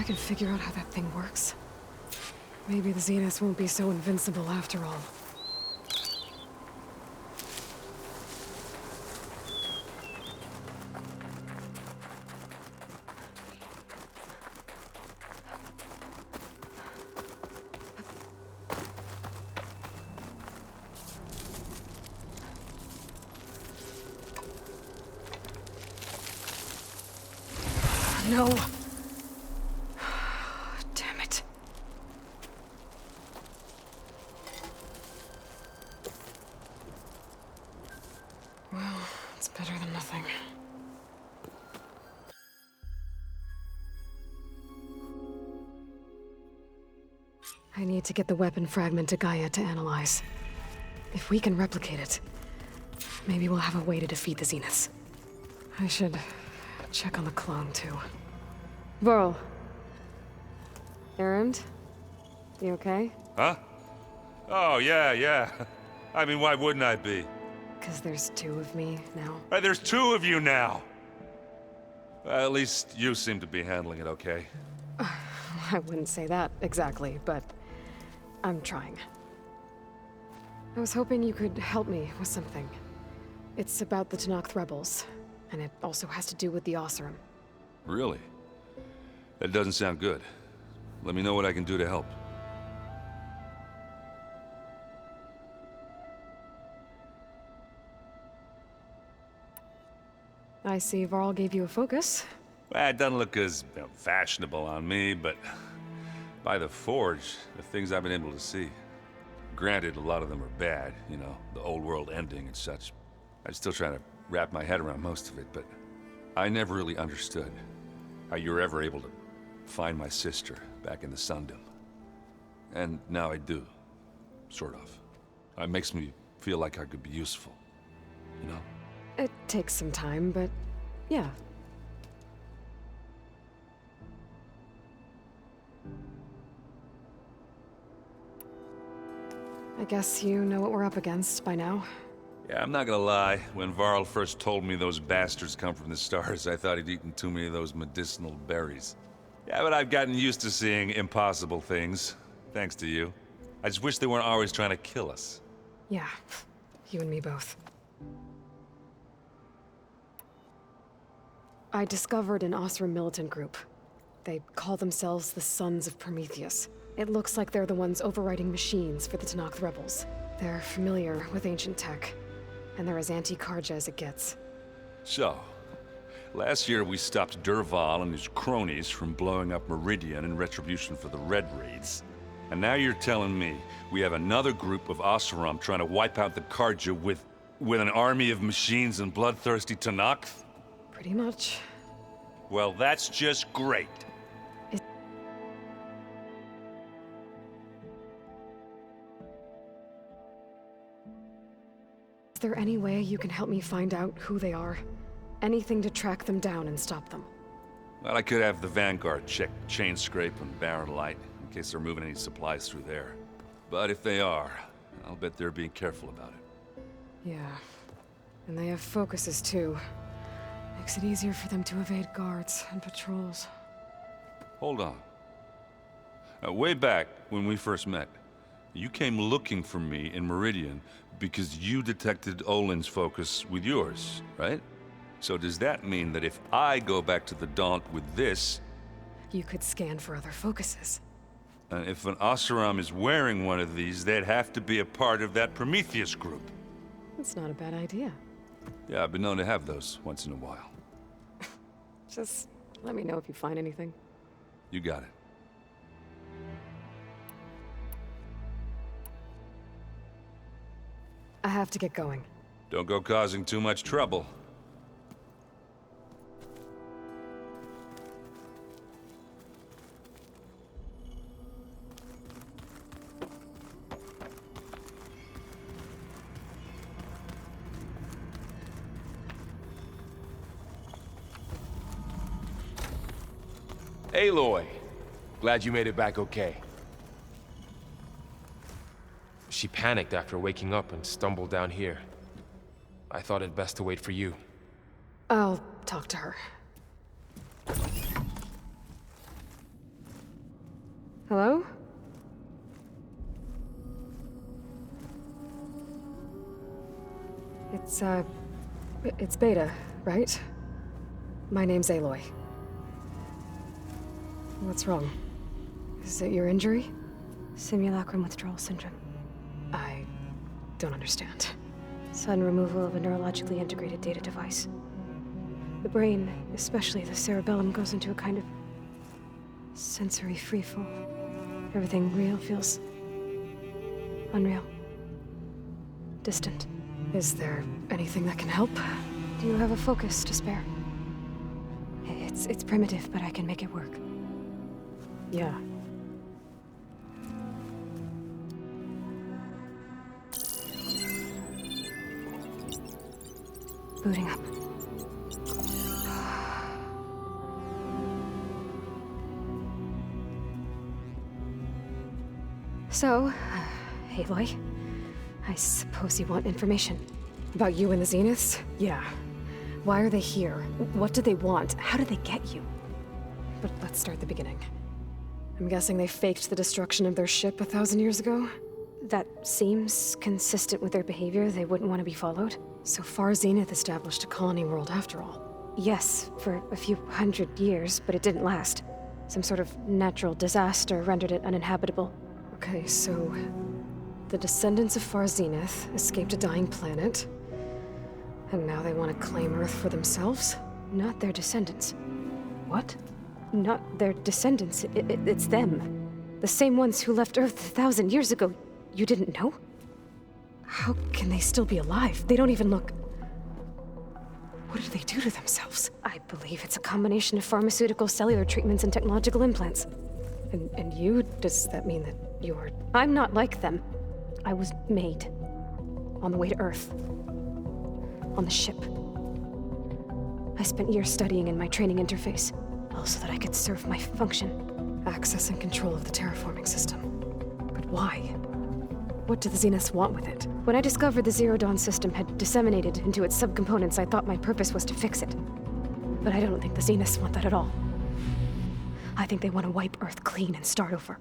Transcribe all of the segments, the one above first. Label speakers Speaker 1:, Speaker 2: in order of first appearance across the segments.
Speaker 1: can figure out how that thing works, maybe the Zeniths won't be so invincible after all. No. Damn it. Well, it's better than nothing. I need to get the weapon fragment to Gaia to analyze. If we can replicate it, maybe we'll have a way to defeat the Zeniths. I should check on the clone, too. Varl. Erend? You okay?
Speaker 2: Huh? Oh, yeah. I mean, why wouldn't I be?
Speaker 1: 'Cause there's two of me now.
Speaker 2: There's two of you now! At least you seem to be handling it okay.
Speaker 1: I wouldn't say that exactly, but I'm trying. I was hoping you could help me with something. It's about the Tenakth rebels, and it also has to do with the Oseram.
Speaker 2: Really? That doesn't sound good. Let me know what I can do to help.
Speaker 1: I see Varl gave you a focus.
Speaker 2: Well, it doesn't look as fashionable on me, but by the Forge, the things I've been able to see. Granted, a lot of them are bad, you know, the old world ending and such. I'm still trying to wrap my head around most of it, but I never really understood how you were ever able to find my sister back in the Sundom. And now I do, sort of. It makes me feel like I could be useful, you know?
Speaker 1: It takes some time, but yeah. I guess you know what we're up against by now.
Speaker 2: Yeah, I'm not gonna lie. When Varl first told me those bastards come from the stars, I thought he'd eaten too many of those medicinal berries. Yeah, but I've gotten used to seeing impossible things, thanks to you. I just wish they weren't always trying to kill us.
Speaker 1: Yeah, you and me both. I discovered an Oseram militant group. They call themselves the Sons of Prometheus. It looks like they're the ones overriding machines for the Tenakth rebels. They're familiar with ancient tech, and they're as anti-Karja as it gets.
Speaker 2: So, last year we stopped Dervahl and his cronies from blowing up Meridian in retribution for the Red Raids. And now you're telling me we have another group of Oseram trying to wipe out the Karja with an army of machines and bloodthirsty Tenakth?
Speaker 1: Pretty much.
Speaker 2: Well, that's just great.
Speaker 1: Is there any way you can help me find out who they are? Anything to track them down and stop them?
Speaker 2: Well, I could have the Vanguard check Chain Scrape and Barren Light, in case they're moving any supplies through there. But if they are, I'll bet they're being careful about it.
Speaker 1: Yeah. And they have focuses, too. Makes it easier for them to evade guards and patrols.
Speaker 2: Hold on. Way back, when we first met, you came looking for me in Meridian because you detected Olin's focus with yours, right? So does that mean that if I go back to the Daunt with this...
Speaker 1: You could scan for other focuses.
Speaker 2: And if an Oseram is wearing one of these, they'd have to be a part of that Prometheus group.
Speaker 1: That's not a bad idea.
Speaker 2: Yeah, I've been known to have those once in a while.
Speaker 1: Just let me know if you find anything.
Speaker 2: You got it.
Speaker 1: I have to get going.
Speaker 2: Don't go causing too much trouble.
Speaker 3: Aloy, glad you made it back okay. She panicked after waking up and stumbled down here. I thought it best to wait for you.
Speaker 1: I'll talk to her. Hello? It's Beta, right? My name's Aloy. What's wrong? Is it your injury?
Speaker 4: Simulacrum withdrawal syndrome.
Speaker 1: I don't understand.
Speaker 4: Sudden removal of a neurologically integrated data device. The brain, especially the cerebellum, goes into a kind of sensory freefall. Everything real feels unreal. Distant.
Speaker 1: Is there anything that can help?
Speaker 4: Do you have a focus to spare? It's primitive, but I can make it work.
Speaker 1: Yeah.
Speaker 4: Booting up. So, Aloy, I suppose you want information.
Speaker 1: About you and the Zeniths? Yeah. Why are they here? What do they want? How did they get you? But let's start at the beginning. I'm guessing they faked the destruction of their ship 1,000 years ago?
Speaker 4: That seems consistent with their behavior. They wouldn't want to be followed.
Speaker 1: So far, Zenith established a colony world after all.
Speaker 4: Yes, for a few hundred years, but it didn't last. Some sort of natural disaster rendered it uninhabitable.
Speaker 1: Okay, so the descendants of Far Zenith escaped a dying planet, and now they want to claim Earth for themselves?
Speaker 4: Not their descendants.
Speaker 1: What?
Speaker 4: Not their descendants. It's them. The same ones who left Earth 1,000 years ago. You didn't know?
Speaker 1: How can they still be alive? They don't even look... What did they do to themselves?
Speaker 4: I believe it's a combination of pharmaceutical, cellular treatments, and technological implants.
Speaker 1: And you? Does that mean that you're...
Speaker 4: I'm not like them. I was made. On the way to Earth. On the ship. I spent years studying in my training interface, all so that I could serve my function.
Speaker 1: Access and control of the terraforming system. But why? What do the Zeniths want with it?
Speaker 4: When I discovered the Zero Dawn system had disseminated into its subcomponents, I thought my purpose was to fix it. But I don't think the Zeniths want that at all. I think they want to wipe Earth clean and start over.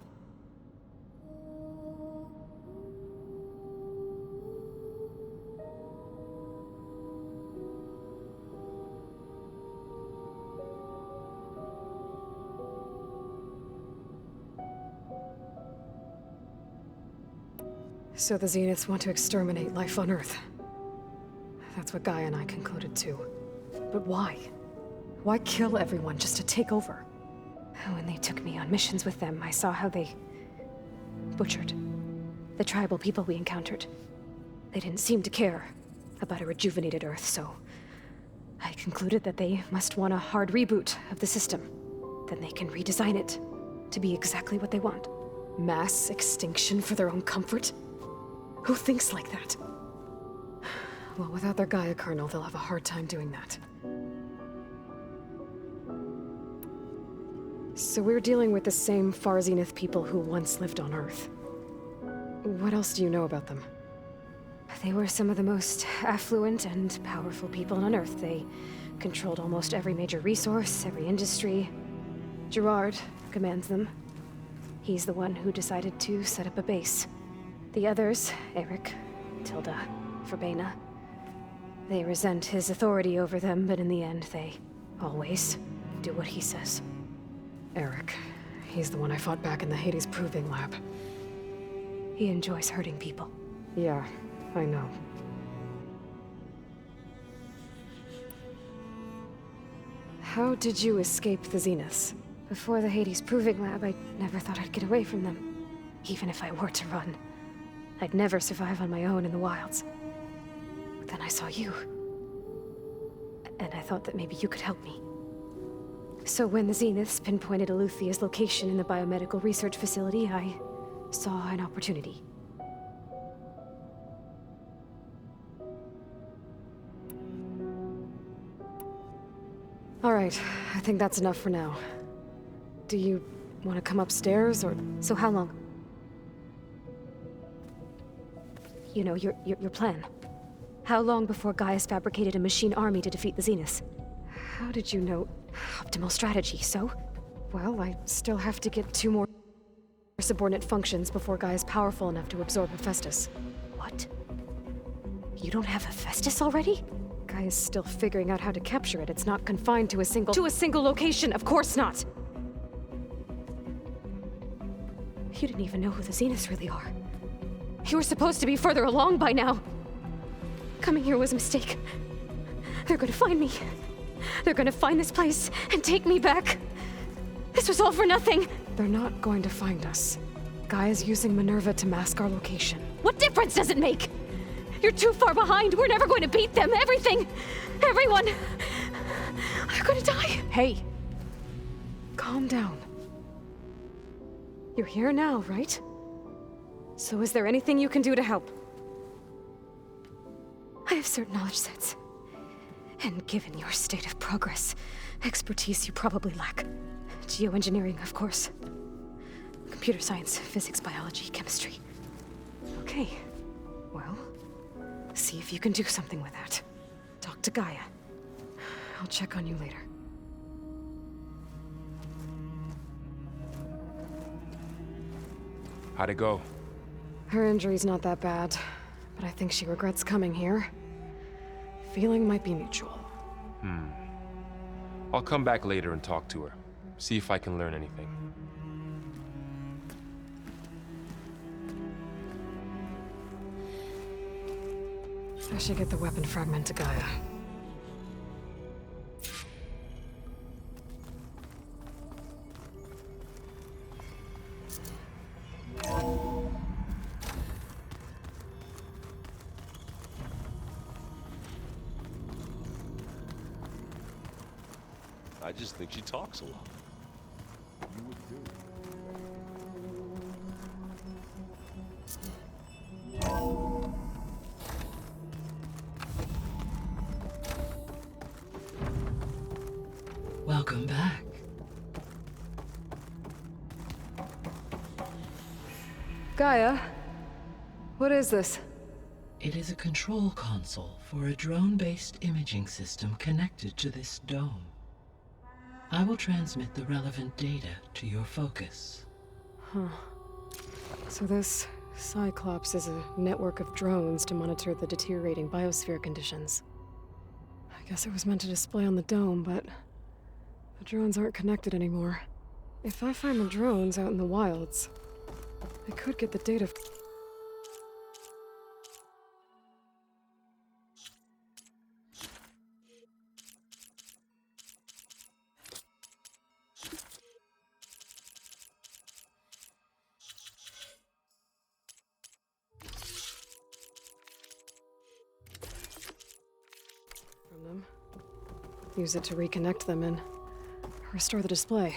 Speaker 1: So the Zeniths want to exterminate life on Earth. That's what Gaia and I concluded too. But why? Why kill everyone just to take over?
Speaker 4: When they took me on missions with them, I saw how they butchered the tribal people we encountered. They didn't seem to care about a rejuvenated Earth, so I concluded that they must want a hard reboot of the system. Then they can redesign it to be exactly what they want.
Speaker 1: Mass extinction for their own comfort? Who thinks like that? Well, without their Gaia kernel, they'll have a hard time doing that. So we're dealing with the same Far Zenith people who once lived on Earth. What else do you know about them?
Speaker 4: They were some of the most affluent and powerful people on Earth. They controlled almost every major resource, every industry. Gerard commands them. He's the one who decided to set up a base. The others, Eric, Tilda, Verbena, they resent his authority over them, but in the end, they always do what he says.
Speaker 1: Eric. He's the one I fought back in the Hades Proving Lab.
Speaker 4: He enjoys hurting people.
Speaker 1: Yeah, I know. How did you escape the Zeniths?
Speaker 4: Before the Hades Proving Lab, I never thought I'd get away from them. Even if I were to run, I'd never survive on my own in the wilds. But then I saw you. And I thought that maybe you could help me. So when the Zeniths pinpointed Eluthia's location in the biomedical research facility, I saw an opportunity.
Speaker 1: All right, I think that's enough for now. Do you want to come upstairs, or...?
Speaker 4: So how long? You know, your plan. How long before Gaia's fabricated a machine army to defeat the Zeniths?
Speaker 1: How did you know?
Speaker 4: Optimal strategy, so?
Speaker 1: Well, I still have to get 2 more...
Speaker 4: subordinate functions before Gaia's powerful enough to absorb Hephaestus. What? You don't have Hephaestus already? Gaia's still figuring out how to capture it. It's not confined to a single location. Of course not! You didn't even know who the Zeniths really are. You were supposed to be further along by now. Coming here was a mistake. They're gonna find me. They're gonna find this place and take me back. This was all for nothing.
Speaker 1: They're not going to find us. Gaia's using Minerva to mask our location.
Speaker 4: What difference does it make? You're too far behind. We're never going to beat them. Everything, everyone, are gonna die.
Speaker 1: Hey! Calm down. You're here now, right?
Speaker 4: So is there anything you can do to help? I have certain knowledge sets. And given your state of progress, expertise you probably lack. Geoengineering, of course. Computer science, physics, biology, chemistry.
Speaker 1: Okay. Well, see if you can do something with that. Talk to Gaia. I'll check on you later.
Speaker 3: How'd it go?
Speaker 1: Her injury's not that bad, but I think she regrets coming here. Feeling might be mutual.
Speaker 3: I'll come back later and talk to her. See if I can learn anything.
Speaker 1: I should get the weapon fragment to Gaia.
Speaker 2: I just think she talks a lot.
Speaker 5: Welcome back.
Speaker 1: Gaia? What is this?
Speaker 5: It is a control console for a drone-based imaging system connected to this dome. I will transmit the relevant data to your focus.
Speaker 1: So this Cyclops is a network of drones to monitor the deteriorating biosphere conditions. I guess it was meant to display on the dome, but the drones aren't connected anymore. If I find the drones out in the wilds, I could get the data. From them. Use it to reconnect them and restore the display.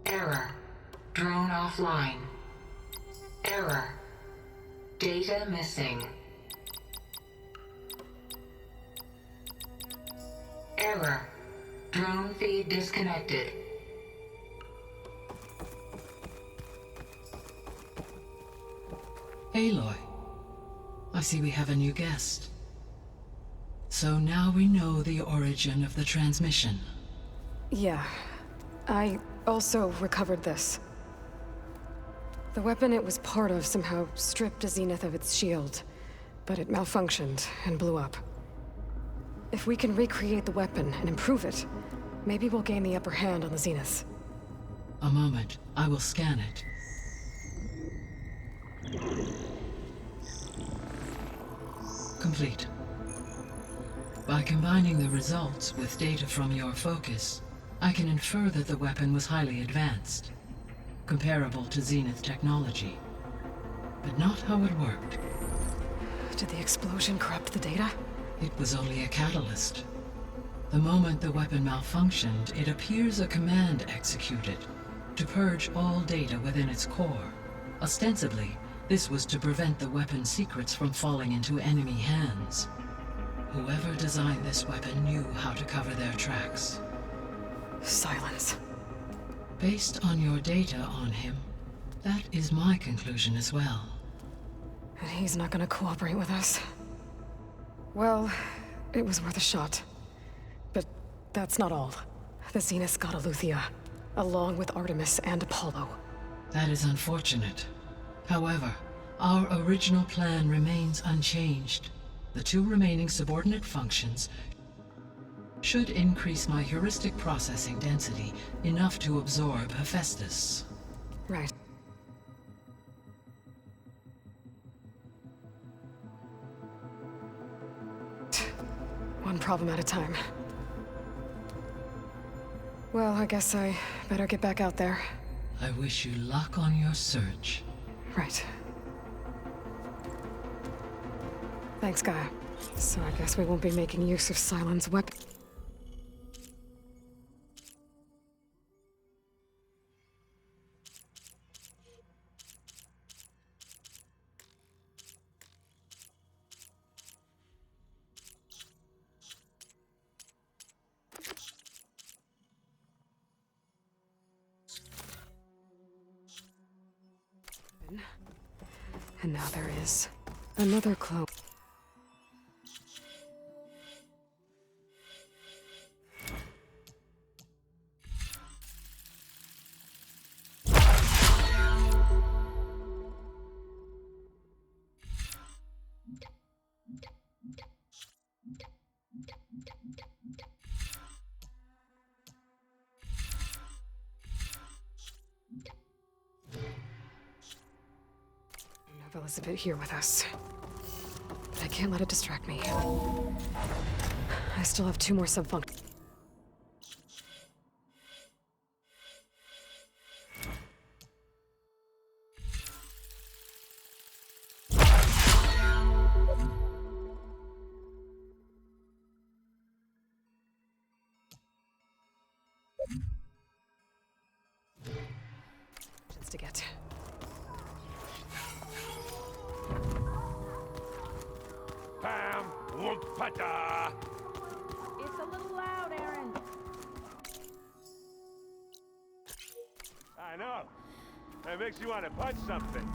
Speaker 6: Error. Drone offline. Error. Data missing. Error. Drone feed disconnected.
Speaker 5: Aloy, I see we have a new guest. So now we know the origin of the transmission.
Speaker 1: Yeah. I also recovered this. The weapon it was part of somehow stripped a Zenith of its shield, but it malfunctioned and blew up. If we can recreate the weapon and improve it, maybe we'll gain the upper hand on the Zeniths.
Speaker 5: A moment, I will scan it. Complete. By combining the results with data from your focus, I can infer that the weapon was highly advanced, comparable to Zenith technology, but not how it worked.
Speaker 1: Did the explosion corrupt the data?
Speaker 5: It was only a catalyst. The moment the weapon malfunctioned, it appears a command executed to purge all data within its core. Ostensibly, this was to prevent the weapon's secrets from falling into enemy hands. Whoever designed this weapon knew how to cover their tracks.
Speaker 1: Silence.
Speaker 5: Based on your data on him, that is my conclusion as well.
Speaker 1: And he's not gonna cooperate with us. Well, it was worth a shot. But that's not all. The Zeniths got Eleuthia, along with Artemis and Apollo.
Speaker 5: That is unfortunate. However, our original plan remains unchanged. The two remaining subordinate functions should increase my heuristic processing density enough to absorb Hephaestus.
Speaker 1: Right. One problem at a time. Well, I guess I better get back out there.
Speaker 5: I wish you luck on your search.
Speaker 1: Right. Thanks, Gaia. So I guess we won't be making use of Cylon's weapon. And now there is another clone. Is a bit here with us. But I can't let it distract me. I still have 2 more subfunctions. To get.
Speaker 7: Bam! Whoop-pata!
Speaker 8: It's a little loud, Aaron.
Speaker 7: I know. That makes you want to punch something.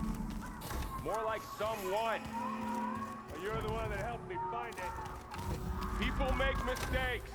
Speaker 7: More like someone. Well, you're the one that helped me find it. People make mistakes.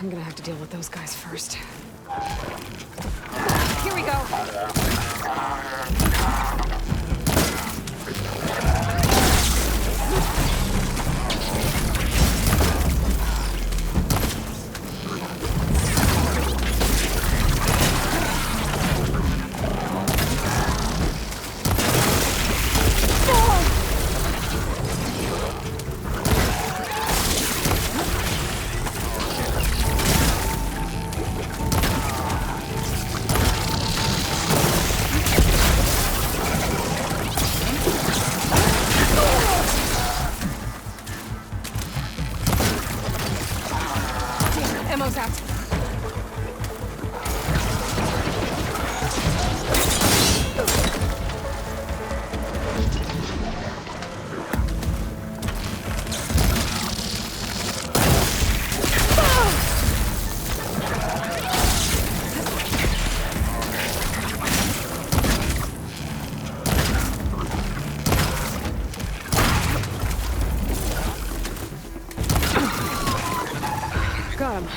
Speaker 1: I'm gonna have to deal with those guys first.
Speaker 4: Here we go. Ammo's out.
Speaker 1: Got him.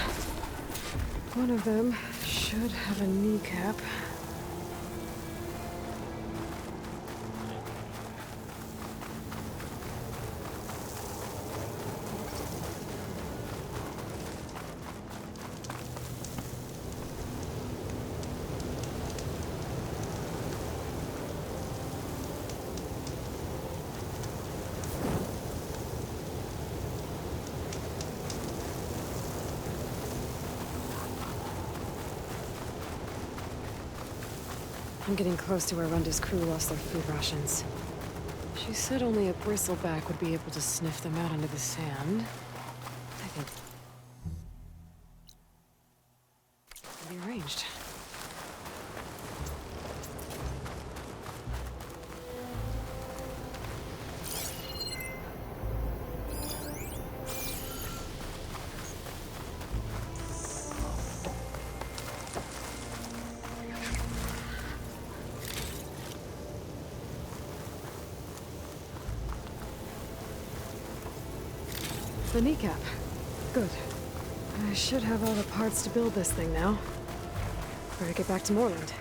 Speaker 1: One of them should have a kneecap. I'm getting close to where Runda's crew lost their food rations. She said only a bristleback would be able to sniff them out into the sand. I think... can be arranged. The kneecap. Good. I should have all the parts to build this thing now. Better get back to Moreland.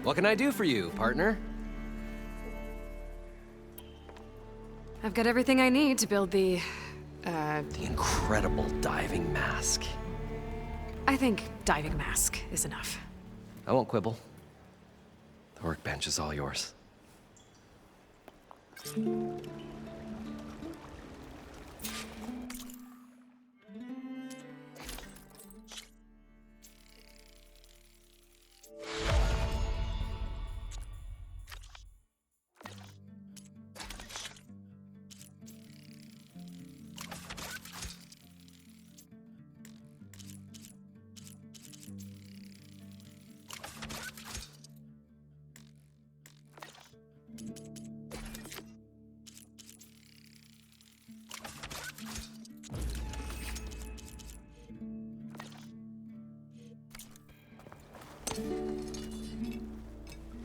Speaker 9: What can I do for you, partner?
Speaker 1: I've got everything I need to build the
Speaker 9: incredible diving mask.
Speaker 1: I think diving mask is enough.
Speaker 9: I won't quibble. The workbench is all yours.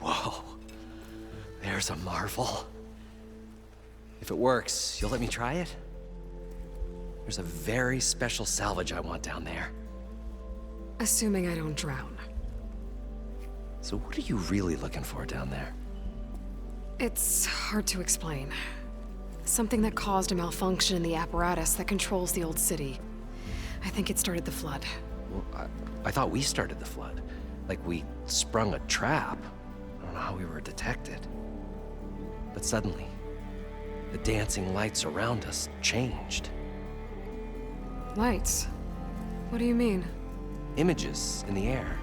Speaker 9: Whoa. There's a marvel. If it works, you'll let me try it? There's a very special salvage I want down there.
Speaker 1: Assuming I don't drown.
Speaker 9: So what are you really looking for down there?
Speaker 1: It's hard to explain. Something that caused a malfunction in the apparatus that controls the old city. I think it started the flood.
Speaker 9: Well, I thought we started the flood. Like we sprung a trap. I don't know how we were detected. But suddenly, the dancing lights around us changed.
Speaker 1: Lights? What do you mean?
Speaker 9: Images in the air,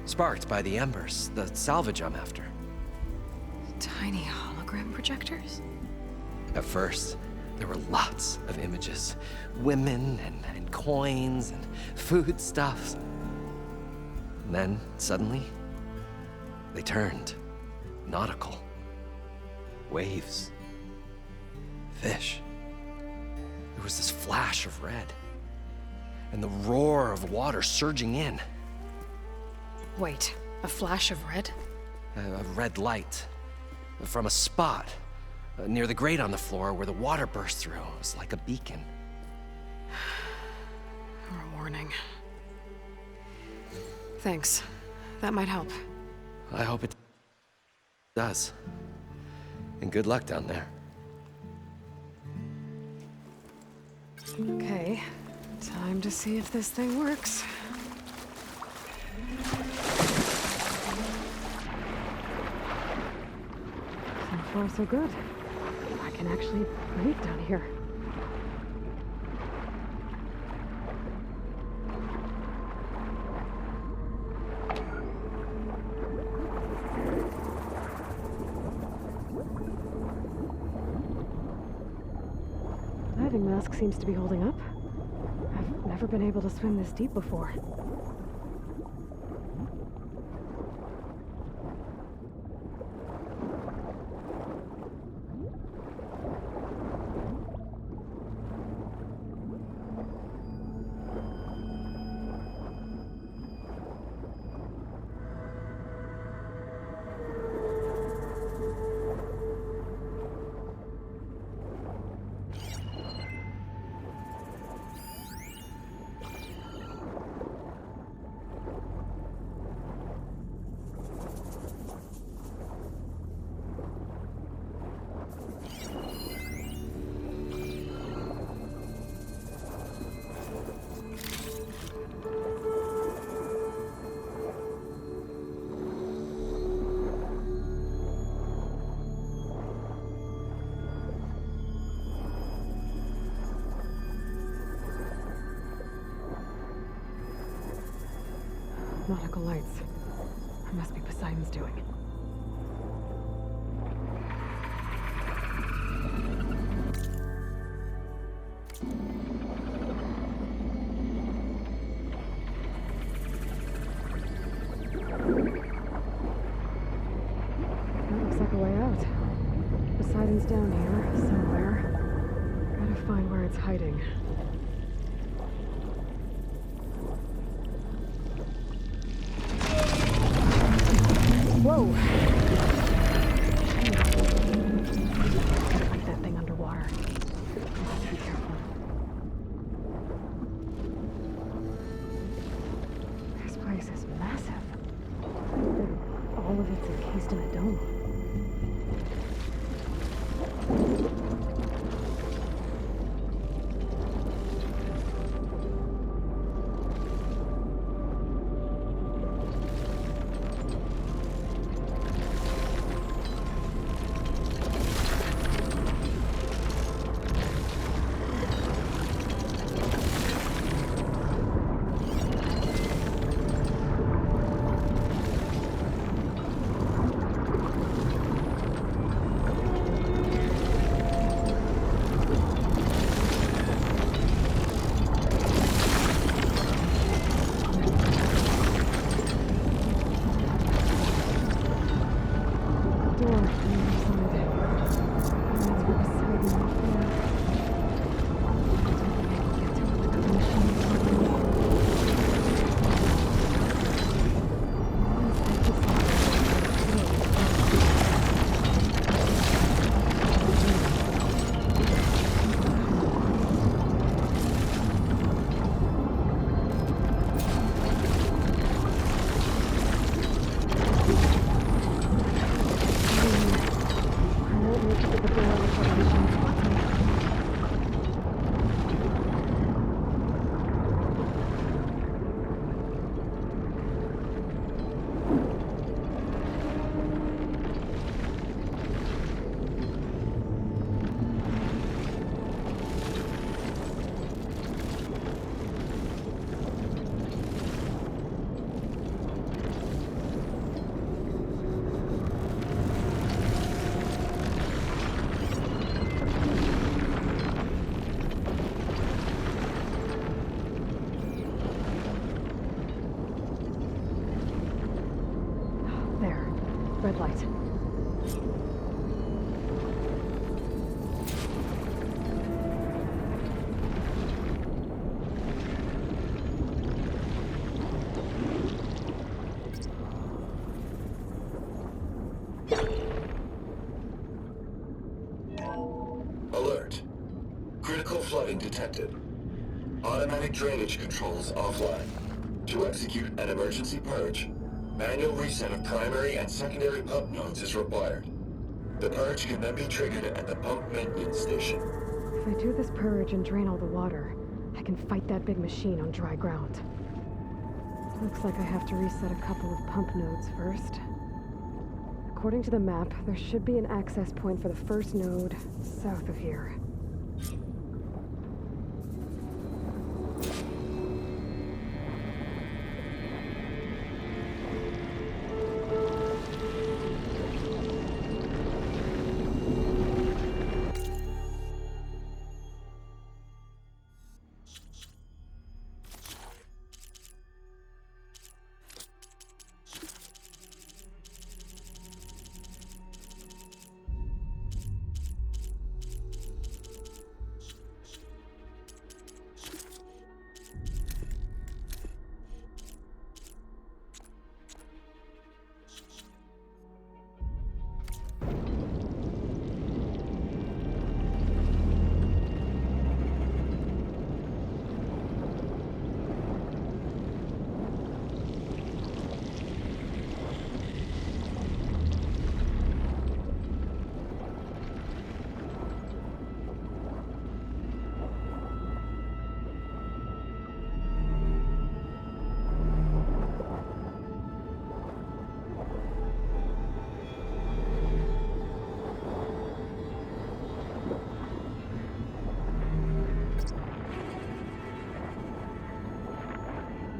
Speaker 9: sparked by the embers, the salvage I'm after.
Speaker 1: Tiny hologram projectors?
Speaker 9: At first, there were lots of images. Women and coins and foodstuffs. And then, suddenly, they turned nautical. Waves. Fish. There was this flash of red. And the roar of water surging in.
Speaker 1: Wait, a flash of red?
Speaker 9: A red light. From a spot near the grate on the floor where the water burst through. It was like a beacon.
Speaker 1: Or a warning. Thanks. That might help.
Speaker 9: I hope it does. And good luck down there.
Speaker 1: Okay. Time to see if this thing works. So far, so good. I can actually breathe down here. Diving mask seems to be holding up. I've never been able to swim this deep before. Nautical lights. It must be Poseidon's doing. That looks like a way out. Poseidon's down here, somewhere. Gotta find where it's hiding. Whoa! Gotta fight that thing underwater. Be careful. This place is massive. All of it's encased in a dome. Red light.
Speaker 10: Alert. Critical flooding detected. Automatic drainage controls offline. To execute an emergency purge, manual reset of primary and secondary pump nodes is required. The purge can then be triggered at the pump maintenance station.
Speaker 1: If I do this purge and drain all the water, I can fight that big machine on dry ground. Looks like I have to reset a couple of pump nodes first. According to the map, there should be an access point for the first node south of here.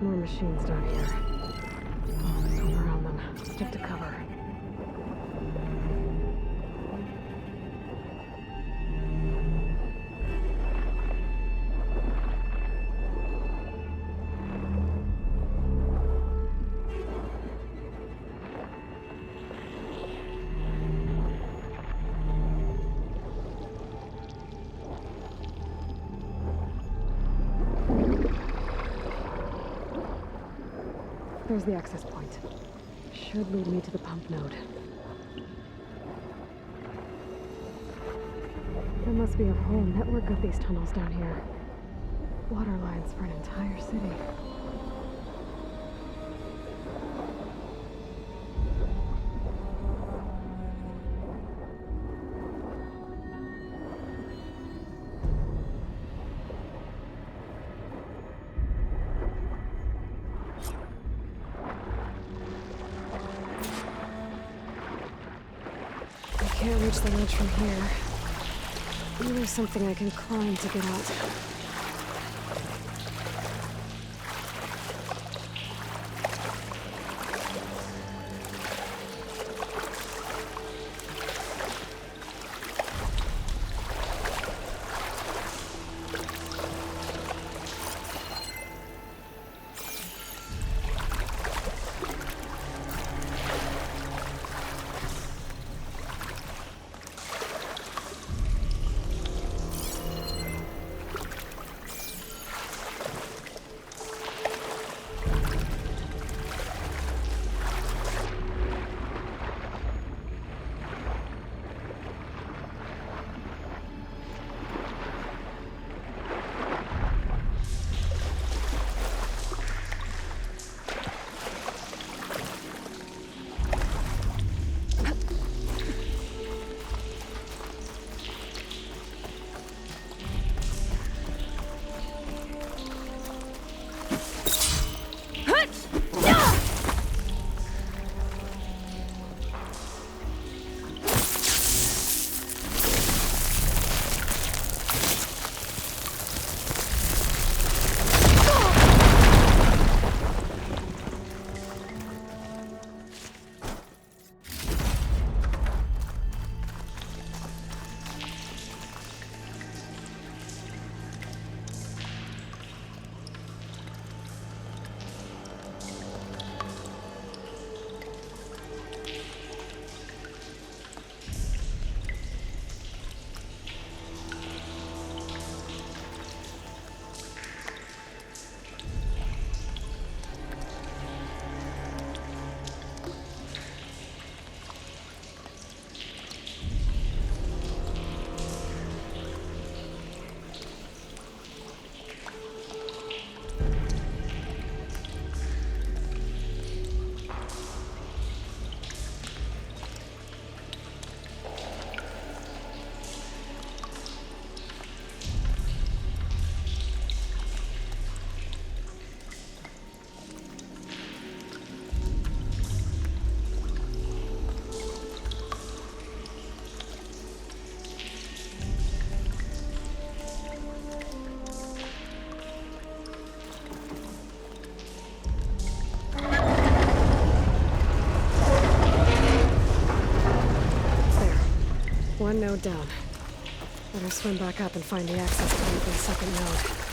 Speaker 1: More machines down here. Oh, let's move around them. Stick to cover. There's the access point. Should lead me to the pump node. There must be a whole network of these tunnels down here. Water lines for an entire city. I can't reach the ledge from here. Maybe there's something I can climb to get out. One node down. Better swim back up and find the access point to the second node.